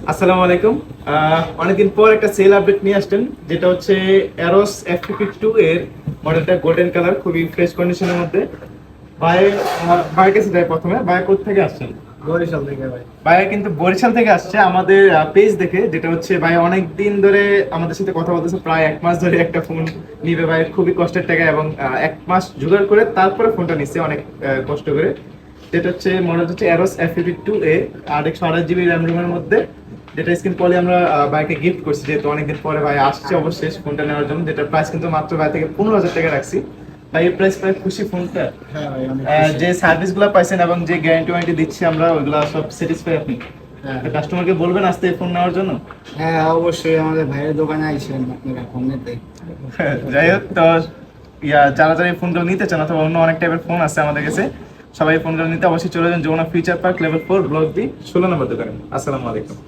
আসসালামু আলাইকুম। অনেকদিন পর একটা সেল আপডেট নিয়ে আসছেন, যেটা হচ্ছে অ্যারোস F52 এর মডেলটা গোল্ডেন কালার, খুবই ফ্রেশ কন্ডিশনের মধ্যে। ভাই ভাইয়ের কাছে যাই প্রথমে। ভাই কোথা থেকে আসছেন? বরিশাল থেকে ভাই। ভাইয়া কিন্তু বরিশাল থেকে আসছে আমাদের পেজ দেখে, যেটা হচ্ছে ভাই অনেক দিন ধরে আমাদের সাথে কথা বলতেছে, প্রায় 1 মাস ধরে একটা ফোন নিবে ভাই, খুবই কষ্টের টাকা, এবং 1 মাস জোগাড় করে তারপরে ফোনটা নিচ্ছে অনেক কষ্ট করে। যেটা হচ্ছে মডেল হচ্ছে অ্যারোস F52A, 128 GB র্যাম রুমের মধ্যে, যেটা স্ক্রিন পলি আমরা বাইকে গিফট করছি, যেহেতু অনেকদিন পরে ভাই আসছে অবশ্যই ফোনটা নেওয়ার জন্য। যেটা প্রাইস কিন্তু মাত্র ভাই থেকে 15,000 টাকা রাখছি। ভাই এই প্রাইস পাই খুশি ফোনটা? হ্যাঁ ভাই, অনেক যে সার্ভিস গুলো পাইছেন এবং যে গ্যারান্টি ওয়ারেন্টি দিচ্ছি আমরা, ওইগুলা সব স্যাটিসফাই আপনি? হ্যাঁ কাস্টমারকে বলবেন আসতে ফোন নেওয়ার জন্য। হ্যাঁ, অবশ্যই আমাদের ভাইয়ের দোকানে আইসেন আপনারা ফোন নিতে। যাই হোক, তো যারা যারা এই ফোনগুলো নিতে চান অথবা অন্য অনেক টাইপের ফোন আছে আমাদের কাছে, সবাই এই ফোনগুলো নিতে অবশ্যই চলে যান Jamuna future park level 4 block B 16 নম্বর দোকানে। আসসালামু আলাইকুম।